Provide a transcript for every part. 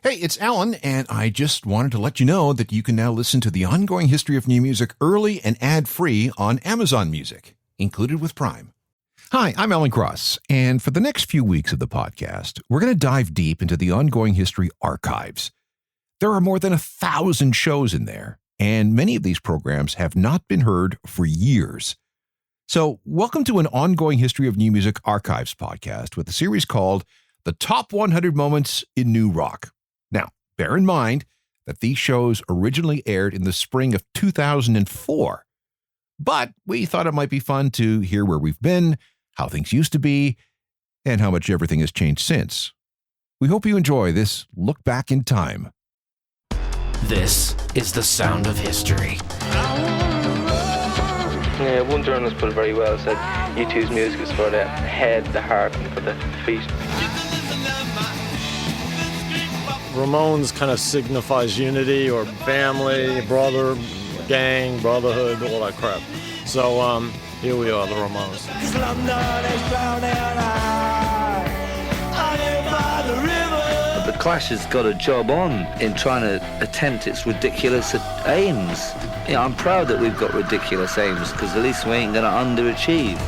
Hey, it's Alan, and I just wanted to let you know that you can now listen to the ongoing history of new music early and ad-free on Amazon Music, included with Prime. Hi, I'm Alan Cross, and for the next few weeks of the podcast, we're going to dive deep into the ongoing history archives. There are more than 1,000 shows in there, and many of these programs have not been heard for years. So, welcome to an ongoing history of new music archives podcast with a series called The Top 100 Moments in New Rock. Now, bear in mind that these shows originally aired in the spring of 2004, but we thought it might be fun to hear where we've been, how things used to be, and how much everything has changed since. We hope you enjoy this look back in time. This is the sound of history. Yeah, one journalist put it very well, said U2's music is for the head, the heart, and for the feet. Ramones kind of signifies unity or family, brother, gang, brotherhood, all that crap. So here we are, the Ramones. The Clash has got a job on in trying to attempt its ridiculous aims. Yeah, I'm proud that we've got ridiculous aims because at least we ain't going to underachieve.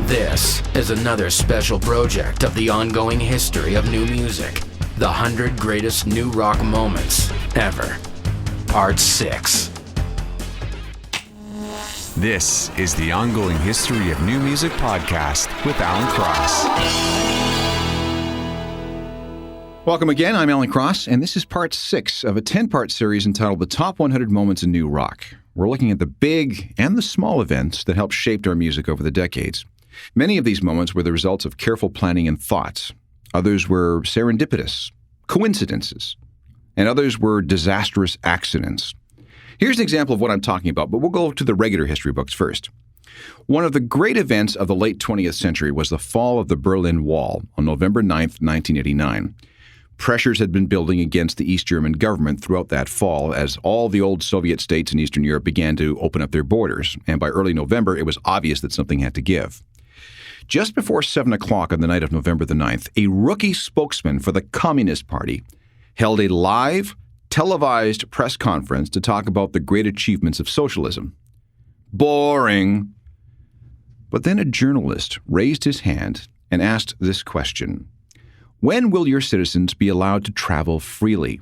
This is another special project of the ongoing history of new music. The 100 Greatest New Rock Moments Ever. Part 6. This is the ongoing history of new music podcast with Alan Cross. Welcome again, I'm Alan Cross, and this is part 6 of a 10-part series entitled The Top 100 Moments in New Rock. We're looking at the big and the small events that helped shape our music over the decades. Many of these moments were the results of careful planning and thought. Others were serendipitous, coincidences, and others were disastrous accidents. Here's an example of what I'm talking about, but we'll go to the regular history books first. One of the great events of the late 20th century was the fall of the Berlin Wall on November 9th, 1989. Pressures had been building against the East German government throughout that fall as all the old Soviet states in Eastern Europe began to open up their borders, and by early November, it was obvious that something had to give. Just before 7 o'clock on the night of November the 9th, a rookie spokesman for the Communist Party held a live, televised press conference to talk about the great achievements of socialism. Boring. But then a journalist raised his hand and asked this question: when will your citizens be allowed to travel freely?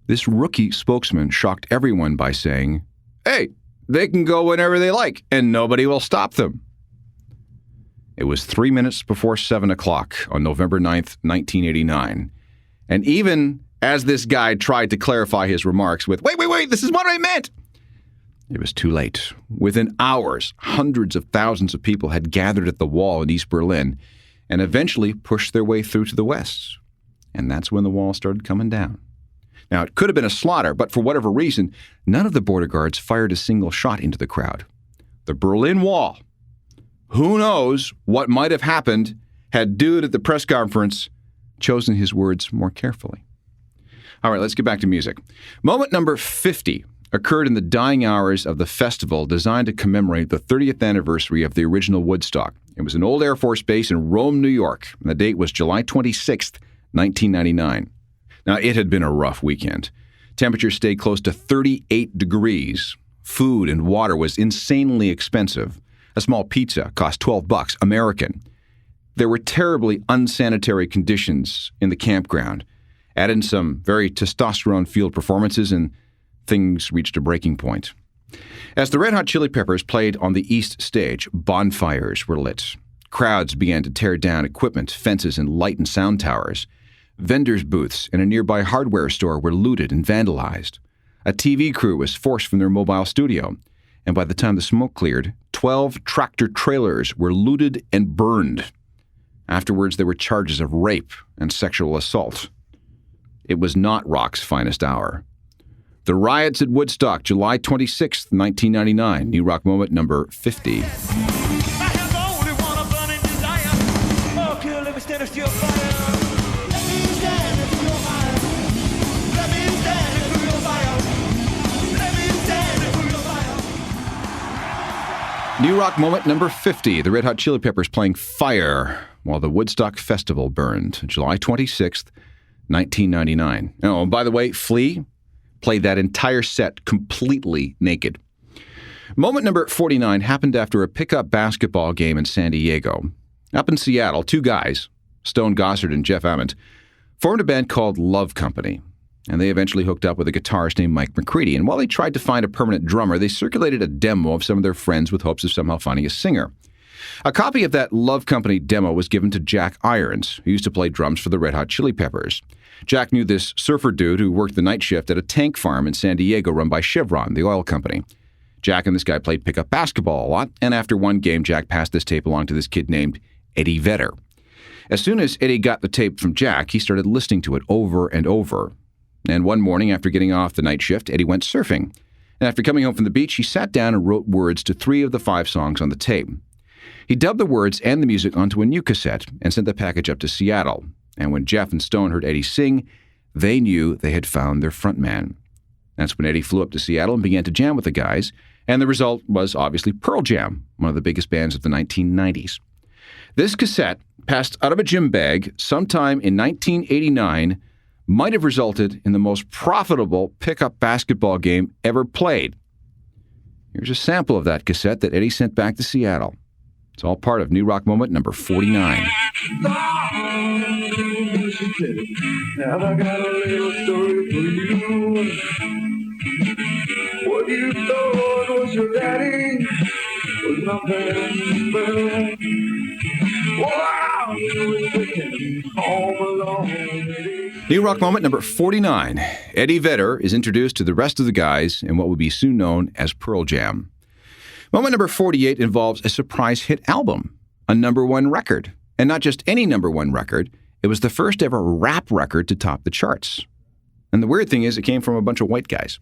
This rookie spokesman shocked everyone by saying, "Hey, they can go whenever they like, and nobody will stop them." It was 3 minutes before 7 o'clock on November 9th, 1989. And even as this guy tried to clarify his remarks with, wait, this is what I meant, it was too late. Within hours, hundreds of thousands of people had gathered at the wall in East Berlin and eventually pushed their way through to the west. And that's when the wall started coming down. Now, it could have been a slaughter, but for whatever reason, none of the border guards fired a single shot into the crowd. The Berlin Wall. Who knows what might have happened had dude at the press conference chosen his words more carefully. All right, let's get back to music. Moment number 50 occurred in the dying hours of the festival designed to commemorate the 30th anniversary of the original Woodstock. It was an old Air Force base in Rome, New York, and the date was July 26th, 1999. Now, it had been a rough weekend. Temperatures stayed close to 38 degrees. Food and water was insanely expensive. A small pizza cost $12 American. There were terribly unsanitary conditions in the campground. Add in some very testosterone-fueled performances, and things reached a breaking point. As the Red Hot Chili Peppers played on the East Stage, bonfires were lit. Crowds began to tear down equipment, fences, and light and sound towers. Vendors' booths in a nearby hardware store were looted and vandalized. A TV crew was forced from their mobile studio, and by the time the smoke cleared, 12 tractor-trailers were looted and burned. Afterwards, there were charges of rape and sexual assault. It was not rock's finest hour. The riots at Woodstock, July 26th, 1999, New Rock Moment number 50. New Rock Moment number 50, the Red Hot Chili Peppers playing Fire while the Woodstock Festival burned, July 26th, 1999. Oh, and by the way, Flea played that entire set completely naked. Moment number 49 happened after a pickup basketball game in San Diego. Up in Seattle, two guys, Stone Gossard and Jeff Ament, formed a band called Love Company, and they eventually hooked up with a guitarist named Mike McCready. And while they tried to find a permanent drummer, they circulated a demo of some of their friends with hopes of somehow finding a singer. A copy of that Love Company demo was given to Jack Irons, who used to play drums for the Red Hot Chili Peppers. Jack knew this surfer dude who worked the night shift at a tank farm in San Diego run by Chevron, the oil company. Jack and this guy played pickup basketball a lot, and after one game, Jack passed this tape along to this kid named Eddie Vedder. As soon as Eddie got the tape from Jack, he started listening to it over and over. And one morning, after getting off the night shift, Eddie went surfing. And after coming home from the beach, he sat down and wrote words to 3 of the 5 songs on the tape. He dubbed the words and the music onto a new cassette and sent the package up to Seattle. And when Jeff and Stone heard Eddie sing, they knew they had found their frontman. That's when Eddie flew up to Seattle and began to jam with the guys. And the result was obviously Pearl Jam, one of the biggest bands of the 1990s. This cassette, passed out of a gym bag sometime in 1989, might have resulted in the most profitable pickup basketball game ever played. Here's a sample of that cassette that Eddie sent back to Seattle. It's all part of New Rock Moment number 49. Now I got a little story for you. What you thought was your daddy was nothing but wow, you was home alone. New Rock Moment number 49. Eddie Vedder is introduced to the rest of the guys in what would be soon known as Pearl Jam. Moment number 48 involves a surprise hit album, a #1 record. And not just any #1 record, it was the first ever rap record to top the charts. And the weird thing is, it came from a bunch of white guys.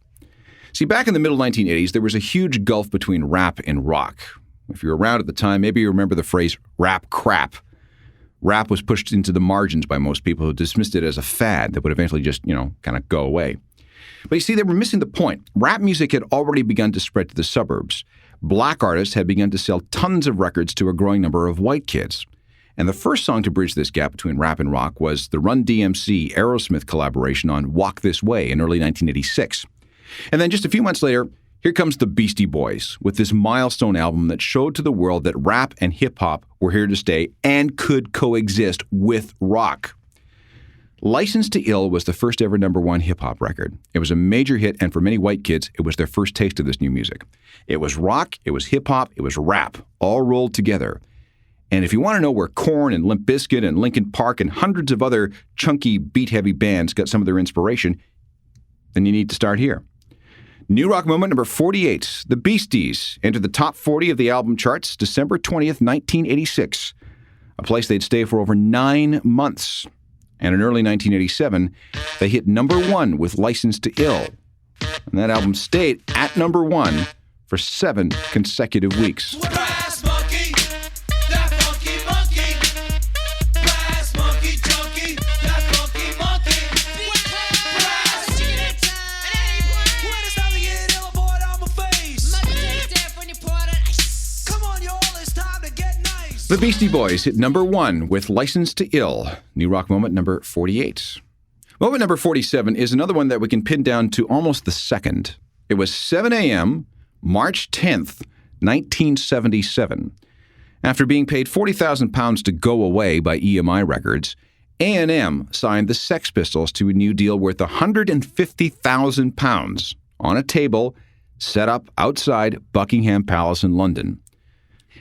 See, back in the middle 1980s, there was a huge gulf between rap and rock. If you were around at the time, maybe you remember the phrase rap crap. Rap was pushed into the margins by most people who dismissed it as a fad that would eventually just, kind of go away. But you see, they were missing the point. Rap music had already begun to spread to the suburbs. Black artists had begun to sell tons of records to a growing number of white kids. And the first song to bridge this gap between rap and rock was the Run DMC Aerosmith collaboration on Walk This Way in early 1986. And then just a few months later, here comes the Beastie Boys with this milestone album that showed to the world that rap and hip-hop were here to stay and could coexist with rock. License to Ill was the first ever #1 hip-hop record. It was a major hit, and for many white kids, it was their first taste of this new music. It was rock, it was hip-hop, it was rap, all rolled together. And if you want to know where Korn and Limp Bizkit and Linkin Park and hundreds of other chunky, beat-heavy bands got some of their inspiration, then you need to start here. New Rock Moment number 48. The Beasties entered the top 40 of the album charts December 20th, 1986, a place they'd stay for over 9 months. And in early 1987, they hit #1 with License to Ill. And that album stayed at #1 for 7 consecutive weeks. The Beastie Boys hit #1 with License to Ill. New Rock Moment number 48. Moment number 47 is another one that we can pin down to almost the second. It was 7 a.m., March 10th, 1977. After being paid £40,000 to go away by EMI Records, A&M signed the Sex Pistols to a new deal worth £150,000 on a table set up outside Buckingham Palace in London.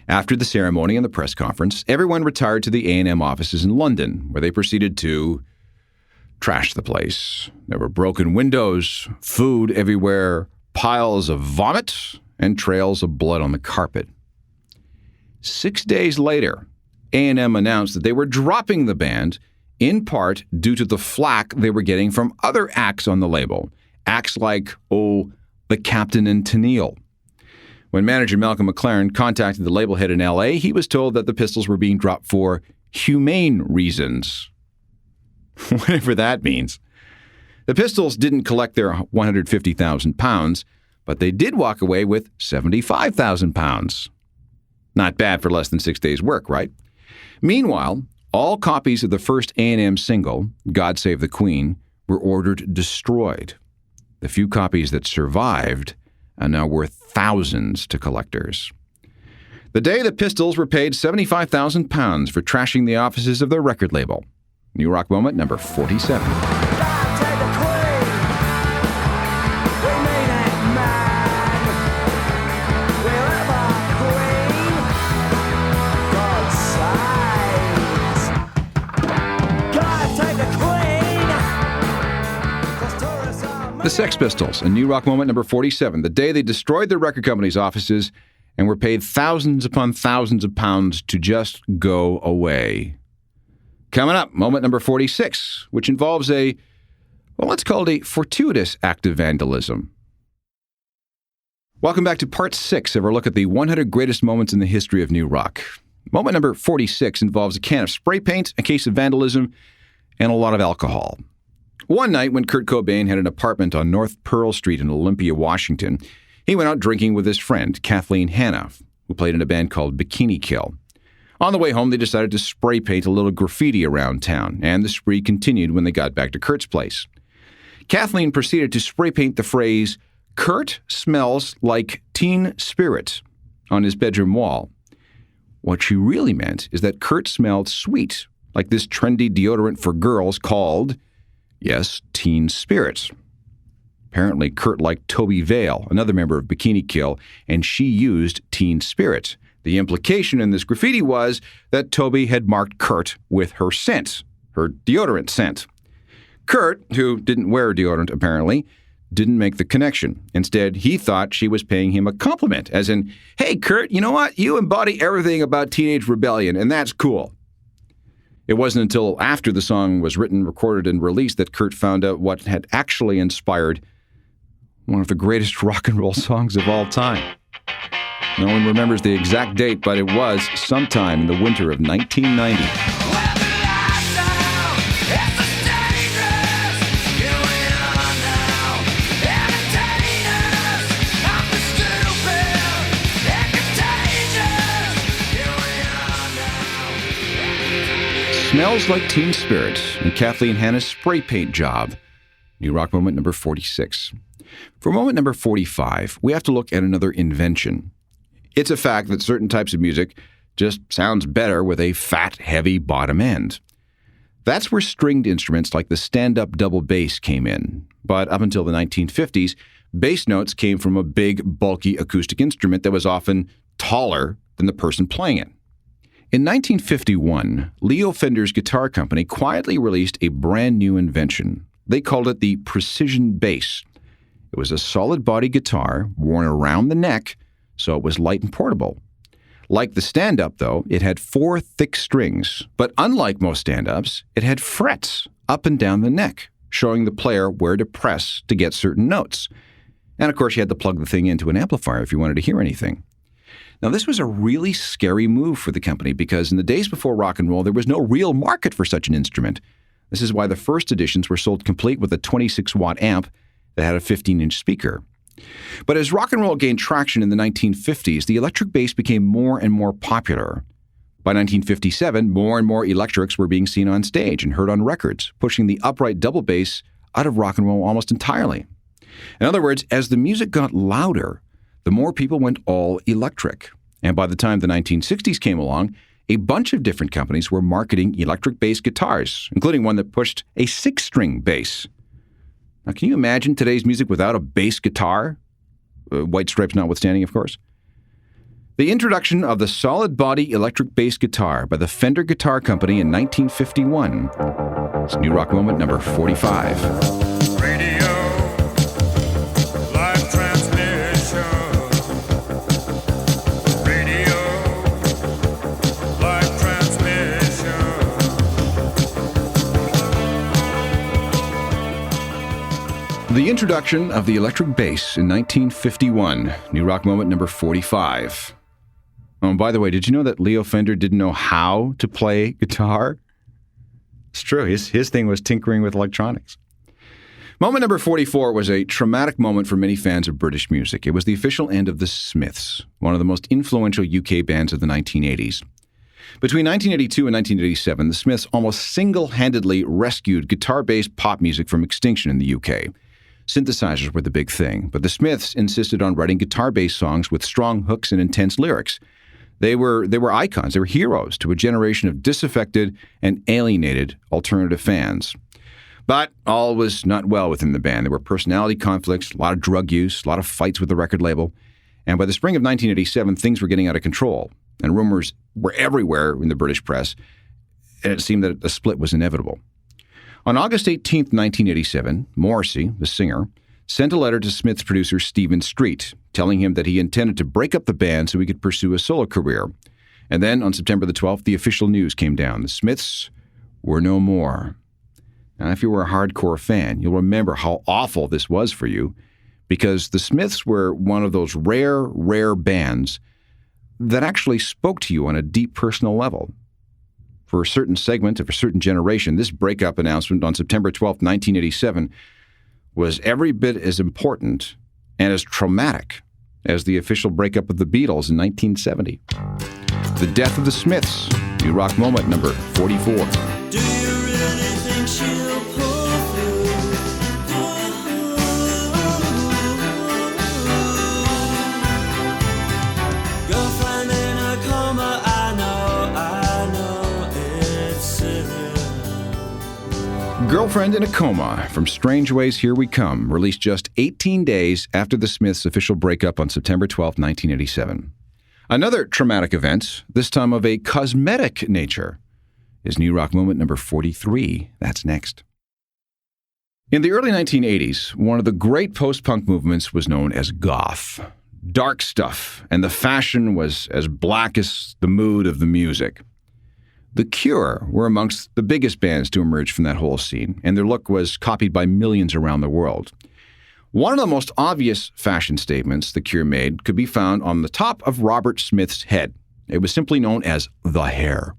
After the ceremony and the press conference, everyone retired to the A&M offices in London, where they proceeded to trash the place. There were broken windows, food everywhere, piles of vomit, and trails of blood on the carpet. 6 days later, A&M announced that they were dropping the band, in part due to the flack they were getting from other acts on the label. Acts like, The Captain and Tennille. When manager Malcolm McLaren contacted the label head in L.A., he was told that the Pistols were being dropped for humane reasons. Whatever that means. The Pistols didn't collect their £150,000, but they did walk away with £75,000. Not bad for less than 6 days' work, right? Meanwhile, All copies of the first A&M single, God Save the Queen, were ordered destroyed. The few copies that survived are now worth thousands to collectors. The day the Pistols were paid £75,000 for trashing the offices of their record label. New Rock Moment number 47. The Sex Pistols, a New Rock Moment number 47, the day they destroyed their record company's offices and were paid thousands upon thousands of pounds to just go away. Coming up, moment number 46, which involves let's call it a fortuitous act of vandalism. Welcome back to part 6 of our look at the 100 greatest moments in the history of new rock. Moment number 46 involves a can of spray paint, a case of vandalism, and a lot of alcohol. One night when Kurt Cobain had an apartment on North Pearl Street in Olympia, Washington, he went out drinking with his friend, Kathleen Hanna, who played in a band called Bikini Kill. On the way home, they decided to spray paint a little graffiti around town, and the spree continued when they got back to Kurt's place. Kathleen proceeded to spray paint the phrase, "Kurt smells like teen spirit," on his bedroom wall. What she really meant is that Kurt smelled sweet, like this trendy deodorant for girls called, yes, Teen Spirit. Apparently, Kurt liked Toby Vale, another member of Bikini Kill, and she used Teen Spirit. The implication in this graffiti was that Toby had marked Kurt with her scent, her deodorant scent. Kurt, who didn't wear deodorant apparently, didn't make the connection. Instead, he thought she was paying him a compliment, as in, "Hey, Kurt, you know what? You embody everything about teenage rebellion, and that's cool." It wasn't until after the song was written, recorded, and released that Kurt found out what had actually inspired one of the greatest rock and roll songs of all time. No one remembers the exact date, but it was sometime in the winter of 1990. Smells Like Teen Spirit and Kathleen Hanna's spray paint job. New Rock Moment number 46. For moment number 45, we have to look at another invention. It's a fact that certain types of music just sounds better with a fat, heavy bottom end. That's where stringed instruments like the stand-up double bass came in. But up until the 1950s, bass notes came from a big, bulky acoustic instrument that was often taller than the person playing it. In 1951, Leo Fender's guitar company quietly released a brand new invention. They called it the precision bass. It was a solid body guitar worn around the neck, so it was light and portable. Like the stand-up, though, it had 4 thick strings, but unlike most stand-ups, it had frets up and down the neck, showing the player where to press to get certain notes. And of course, you had to plug the thing into an amplifier if you wanted to hear anything. Now, this was a really scary move for the company because in the days before rock and roll, there was no real market for such an instrument. This is why the first editions were sold complete with a 26-watt amp that had a 15-inch speaker. But as rock and roll gained traction in the 1950s, the electric bass became more and more popular. By 1957, more and more electrics were being seen on stage and heard on records, pushing the upright double bass out of rock and roll almost entirely. In other words, as the music got louder, the more people went all electric. And by the time the 1960s came along, a bunch of different companies were marketing electric bass guitars, including one that pushed a 6-string bass. Now, can you imagine today's music without a bass guitar? White Stripes notwithstanding, of course. The introduction of the solid body electric bass guitar by the Fender Guitar Company in 1951. It's New Rock Moment number 45. Radio, live transmission. Radio, live transmission. The introduction of the electric bass in 1951. New Rock Moment number 45. Oh, and by the way, did you know that Leo Fender didn't know how to play guitar? It's true. His thing was tinkering with electronics. Moment number 44 was a traumatic moment for many fans of British music. It was the official end of the Smiths, one of the most influential UK bands of the 1980s. Between 1982 and 1987, the Smiths almost single-handedly rescued guitar-based pop music from extinction in the UK. Synthesizers were the big thing, but the Smiths insisted on writing guitar-based songs with strong hooks and intense lyrics. They were icons. They were heroes to a generation of disaffected and alienated alternative fans. But all was not well within the band. There were personality conflicts, a lot of drug use, a lot of fights with the record label. And by the spring of 1987, things were getting out of control, and rumors were everywhere in the British press, and it seemed that a split was inevitable. On August 18, 1987, Morrissey, the singer, sent a letter to Smith's producer Stephen Street, telling him that he intended to break up the band so he could pursue a solo career. And then, on September the 12th, the official news came down. The Smiths were no more. Now, if you were a hardcore fan, you'll remember how awful this was for you, because the Smiths were one of those rare bands that actually spoke to you on a deep personal level. For a certain segment of a certain generation, this breakup announcement on September 12, 1987, was every bit as important and as traumatic as the official breakup of the Beatles in 1970. The death of the Smiths, New Rock Moment number 44. Do you really think she'll pull through? Girlfriend in a coma, I know it's serious. Girlfriend in a Coma from Strange Ways Here We Come, released just 18 days after the Smiths' official breakup on September 12, 1987. Another traumatic event, this time of a cosmetic nature, is New Rock Moment number 43. That's next. In the early 1980s, one of the great post-punk movements was known as goth. Dark stuff, and the fashion was as black as the mood of the music. The Cure were amongst the biggest bands to emerge from that whole scene, and their look was copied by millions around the world. One of the most obvious fashion statements the Cure made could be found on the top of Robert Smith's head. It was simply known as the hair.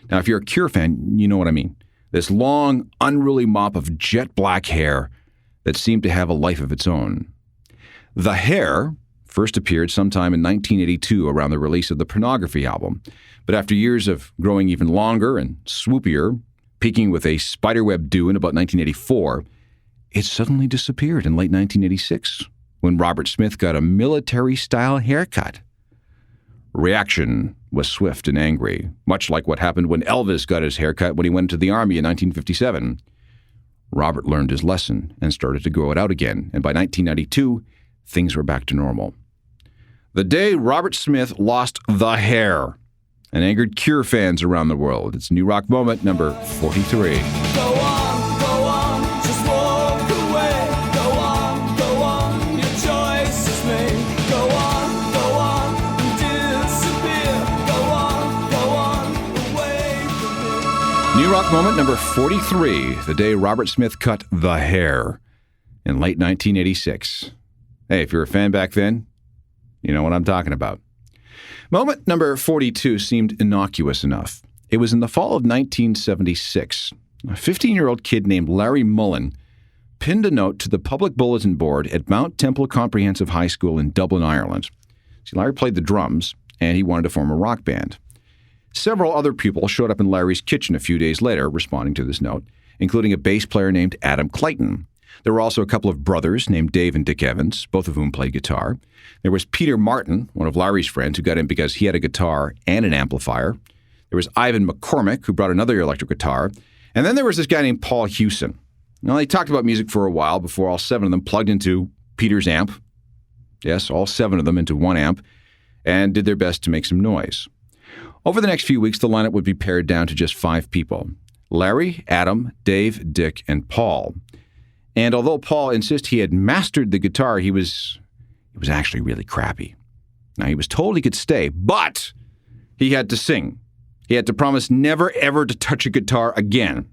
Now, if you're a Cure fan, you know what I mean. This long, unruly mop of jet black hair that seemed to have a life of its own. The hair first appeared sometime in 1982 around the release of the Pornography album, but after years of growing even longer and swoopier, peaking with a spiderweb do in about 1984, it suddenly disappeared in late 1986 when Robert Smith got a military-style haircut. Reaction was swift and angry, much like what happened when Elvis got his haircut when he went into the Army in 1957. Robert learned his lesson and started to grow it out again, and by 1992, things were back to normal. The day Robert Smith lost the hair and angered Cure fans around the world. It's New Rock Moment number 43. Go on, just walk away. Go on, your choice is made. Go on, and disappear. Go on, away from me. New Rock Moment number 43, the day Robert Smith cut the hair in late 1986. Hey, if you're a fan back then, you know what I'm talking about. Moment number 42 seemed innocuous enough. It was in the fall of 1976. A 15-year-old kid named Larry Mullen pinned a note to the public bulletin board at Mount Temple Comprehensive High School in Dublin, Ireland. See, Larry played the drums, and he wanted to form a rock band. Several other people showed up in Larry's kitchen a few days later, responding to this note, including a bass player named Adam Clayton. There were also a couple of brothers named Dave and Dick Evans, both of whom played guitar. There was Peter Martin, one of Larry's friends, who got in because he had a guitar and an amplifier. There was Ivan McCormick, who brought another electric guitar. And then there was this guy named Paul Hewson. Now, they talked about music for a while before all seven of them plugged into Peter's amp. Yes, all seven of them into one amp, and did their best to make some noise. Over the next few weeks, the lineup would be pared down to just 5 people: Larry, Adam, Dave, Dick, and Paul. And although Paul insists he had mastered the guitar, he was actually really crappy. Now, he was told he could stay, but he had to sing. He had to promise never, ever to touch a guitar again.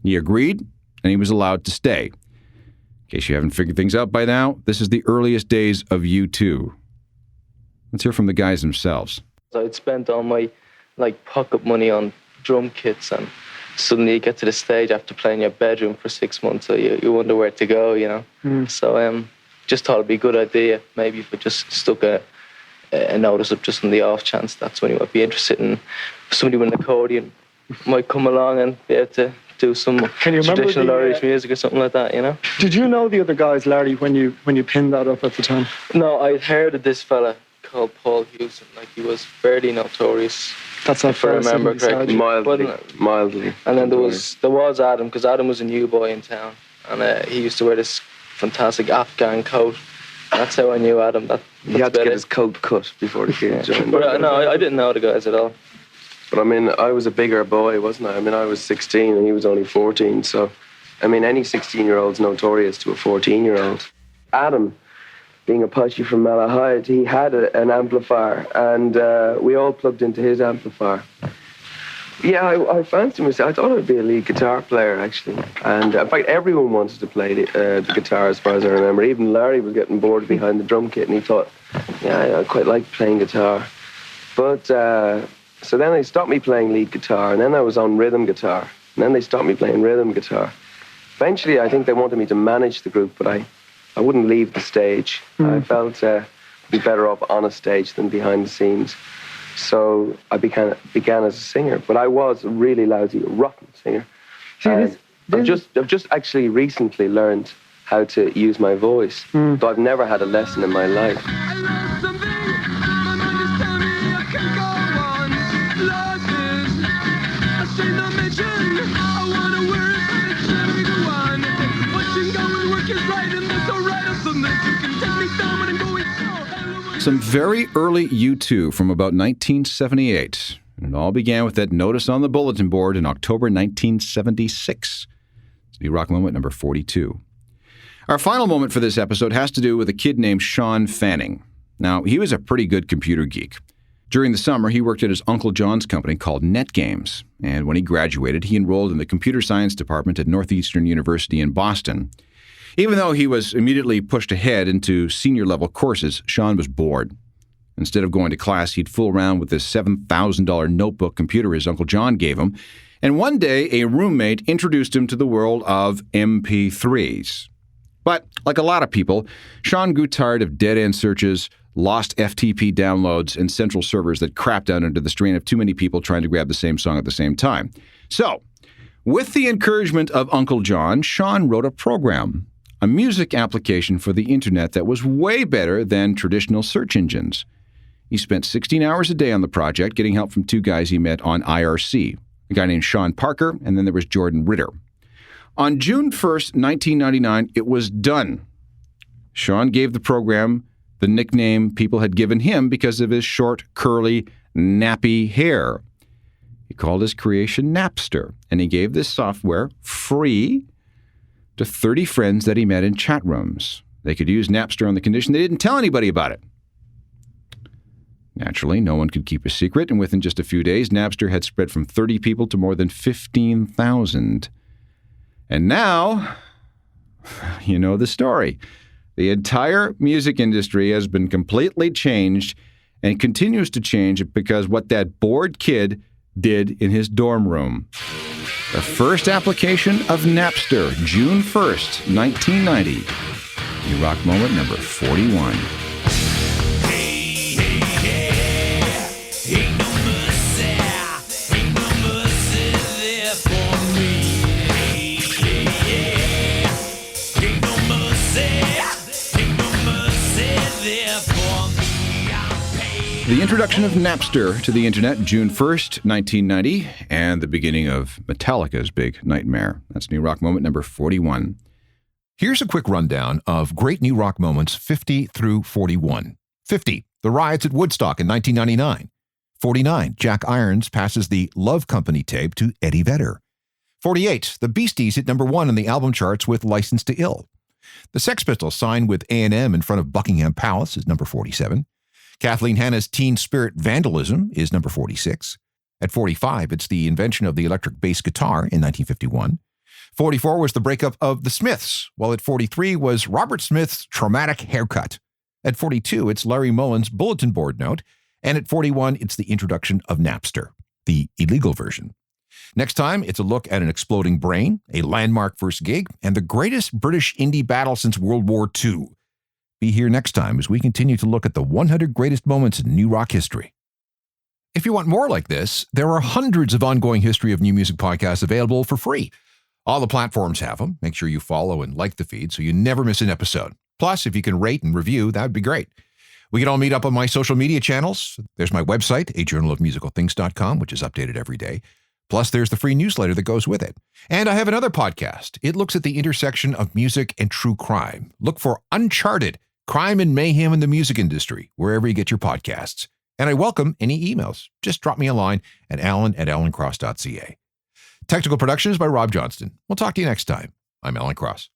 He agreed, and he was allowed to stay. In case you haven't figured things out by now, this is the earliest days of U2. Let's hear from the guys themselves. I'd spent all my pocket money on drum kits, and suddenly you get to the stage after playing in your bedroom for 6 months, so you wonder where to go, you know. So just thought it'd be a good idea maybe if I just stuck a a notice up just on the off chance that's when you might be interested in somebody with an accordion might come along and be able to do some traditional Irish music or something like that, you know. Did you know the other guys, Larry, when you pinned that up at the time? No, I'd heard of this fella called Paul Hewson. Like, he was fairly notorious. That's if I remember correctly. Mildly. And then there was Adam, because Adam was a new boy in town, and he used to wear this fantastic Afghan coat. That's how I knew Adam. He had to get his coat cut before the kid joined. But no, I didn't know the guys at all. But I mean, I was a bigger boy, wasn't I? I mean, I was 16 and he was only 14. So, I mean, any 16-year-old's notorious to a 14-year-old. Adam, being a poshie from Malahide, he had an amplifier, and we all plugged into his amplifier. Yeah, I fancied myself. I thought I'd be a lead guitar player, actually. And in fact, everyone wanted to play the guitar, as far as I remember. Even Larry was getting bored behind the drum kit, and he thought, yeah, I quite like playing guitar. But so then they stopped me playing lead guitar, and then I was on rhythm guitar. And then they stopped me playing rhythm guitar. Eventually, I think they wanted me to manage the group, but I wouldn't leave the stage. I felt I'd be better off on a stage than behind the scenes. So I began as a singer, but I was a really lousy, rotten singer. I've just actually recently learned how to use my voice, though I've never had a lesson in my life. Some very early U2 from about 1978. And it all began with that notice on the bulletin board in October 1976. It's New Rock Moment number 42. Our final moment for this episode has to do with a kid named Sean Fanning. Now, he was a pretty good computer geek. During the summer, he worked at his Uncle John's company called NetGames. And when he graduated, he enrolled in the computer science department at Northeastern University in Boston. Even though he was immediately pushed ahead into senior-level courses, Sean was bored. Instead of going to class, he'd fool around with this $7,000 notebook computer his Uncle John gave him, and one day a roommate introduced him to the world of MP3s. But, like a lot of people, Sean grew tired of dead-end searches, lost FTP downloads, and central servers that crapped out under the strain of too many people trying to grab the same song at the same time. So, with the encouragement of Uncle John, Sean wrote a program. A music application for the internet that was way better than traditional search engines. He spent 16 hours a day on the project, getting help from two guys he met on IRC, a guy named Sean Parker, and then there was Jordan Ritter. On June 1st, 1999, it was done. Sean gave the program the nickname people had given him because of his short, curly, nappy hair. He called his creation Napster, and he gave this software free to 30 friends that he met in chat rooms. They could use Napster on the condition they didn't tell anybody about it. Naturally, no one could keep a secret, and within just a few days, Napster had spread from 30 people to more than 15,000. And now, you know the story. The entire music industry has been completely changed and continues to change because what that bored kid did in his dorm room. The first application of Napster, June 1st, 1990. New Rock Moment number 41. The introduction of Napster to the internet, June 1st, 1990, and the beginning of Metallica's big nightmare. That's New Rock Moment number 41. Here's a quick rundown of great New Rock moments 50 through 41. 50, the riots at Woodstock in 1999. 49, Jack Irons passes the Love Company tape to Eddie Vedder. 48, the Beasties hit number 1 on the album charts with License to Ill. The Sex Pistols signed with A&M in front of Buckingham Palace is number 47. Kathleen Hanna's Teen Spirit Vandalism is number 46. At 45, it's the invention of the electric bass guitar in 1951. 44 was the breakup of the Smiths, while at 43 was Robert Smith's traumatic haircut. At 42, it's Larry Mullen's bulletin board note. And at 41, it's the introduction of Napster, the illegal version. Next time, it's a look at an exploding brain, a landmark first gig, and the greatest British indie battle since World War II. Be here next time as we continue to look at the 100 greatest moments in new rock history. If you want more like this, there are hundreds of ongoing history of new music podcasts available for free. All the platforms have them. Make sure you follow and like the feed so you never miss an episode. Plus, if you can rate and review, that would be great. We can all meet up on my social media channels. There's my website, ajournalofmusicalthings.com, which is updated every day. Plus, there's the free newsletter that goes with it. And I have another podcast. It looks at the intersection of music and true crime. Look for Uncharted, Crime and Mayhem in the Music Industry, wherever you get your podcasts. And I welcome any emails. Just drop me a line at alan@alancross.ca. Technical production is by Rob Johnston. We'll talk to you next time. I'm Alan Cross.